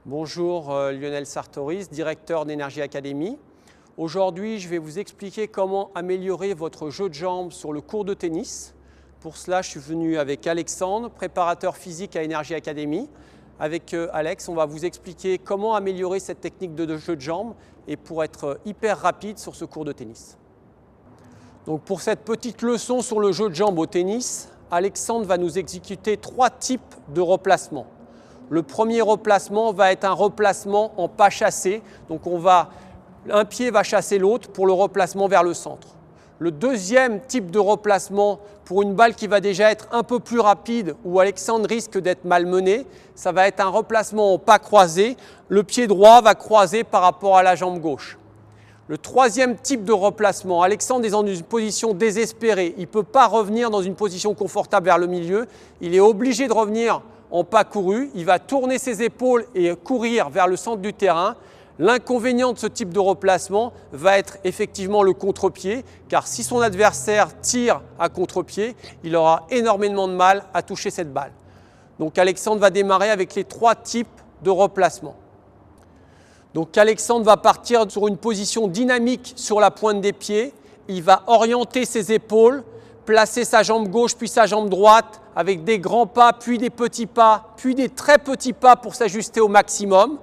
Bonjour Lionel Sartoris, directeur d'Energy Academy. Aujourd'hui, je vais vous expliquer comment améliorer votre jeu de jambes sur le court de tennis. Pour cela, je suis venu avec Alexandre, préparateur physique à Energy Academy. Avec Alex, on va vous expliquer comment améliorer cette technique de jeu de jambes et pour être hyper rapide sur ce court de tennis. Donc pour cette petite leçon sur le jeu de jambes au tennis, Alexandre va nous exécuter 3 types de replacements. Le premier replacement va être un replacement en pas chassé. Donc un pied va chasser l'autre pour le replacement vers le centre. Le deuxième type de replacement pour une balle qui va déjà être un peu plus rapide, où Alexandre risque d'être malmené, ça va être un replacement en pas croisé. Le pied droit va croiser par rapport à la jambe gauche. Le troisième type de replacement, Alexandre est dans une position désespérée. Il ne peut pas revenir dans une position confortable vers le milieu. Il est obligé de revenir en pas couru. Il va tourner ses épaules et courir vers le centre du terrain. L'inconvénient de ce type de replacement va être effectivement le contre-pied, car si son adversaire tire à contre-pied, il aura énormément de mal à toucher cette balle. Donc Alexandre va démarrer avec les 3 types de replacement. Donc Alexandre va partir sur une position dynamique sur la pointe des pieds. Il va orienter ses épaules, placer sa jambe gauche puis sa jambe droite avec des grands pas, puis des petits pas, puis des très petits pas pour s'ajuster au maximum.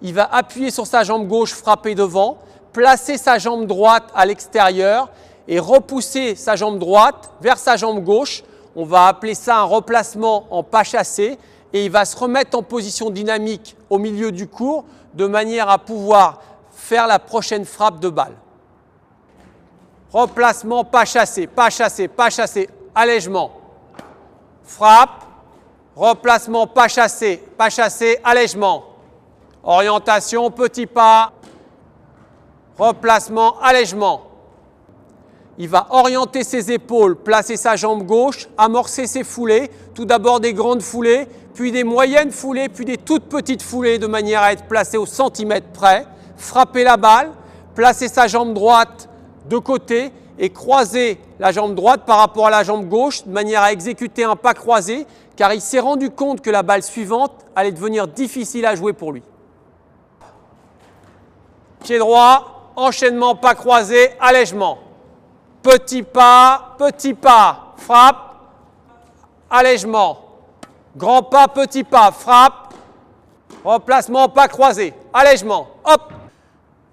Il va appuyer sur sa jambe gauche, frapper devant, placer sa jambe droite à l'extérieur et repousser sa jambe droite vers sa jambe gauche. On va appeler ça un replacement en pas chassé et il va se remettre en position dynamique au milieu du court de manière à pouvoir faire la prochaine frappe de balle. Replacement pas chassé, pas chassé, pas chassé, allègement. Frappe, replacement pas chassé, allègement. Orientation, petit pas, replacement, allègement. Il va orienter ses épaules, placer sa jambe gauche, amorcer ses foulées, tout d'abord des grandes foulées, puis des moyennes foulées, puis des toutes petites foulées de manière à être placé au centimètre près, frapper la balle, placer sa jambe droite de côté et croiser la jambe droite par rapport à la jambe gauche de manière à exécuter un pas croisé, car il s'est rendu compte que la balle suivante allait devenir difficile à jouer pour lui. Pied droit, enchaînement pas croisé, allègement. Petit pas, frappe, allègement. Grand pas, petit pas, frappe, replacement pas croisé, allègement, hop.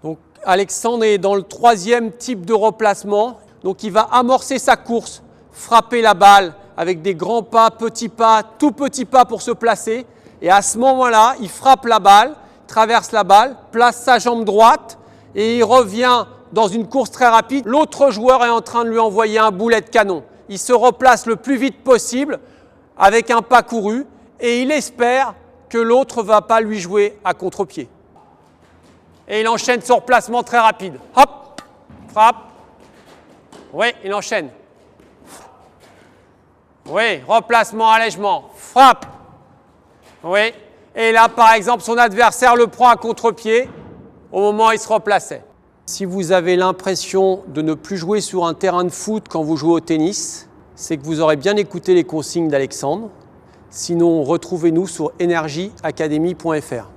Donc Alexandre est dans le 3e type de replacement. Donc il va amorcer sa course, frapper la balle avec des grands pas, petits pas, tout petits pas pour se placer. Et à ce moment-là, il frappe la balle, traverse la balle, place sa jambe droite et il revient dans une course très rapide. L'autre joueur est en train de lui envoyer un boulet de canon. Il se replace le plus vite possible avec un pas couru et il espère que l'autre ne va pas lui jouer à contre-pied. Et il enchaîne son replacement très rapide. Hop, frappe. Oui, il enchaîne. Oui, replacement, allègement, frappe. Oui. Et là, par exemple, son adversaire le prend à contre-pied au moment où il se replaçait. Si vous avez l'impression de ne plus jouer sur un terrain de foot quand vous jouez au tennis, c'est que vous aurez bien écouté les consignes d'Alexandre. Sinon, retrouvez-nous sur energyacademy.fr.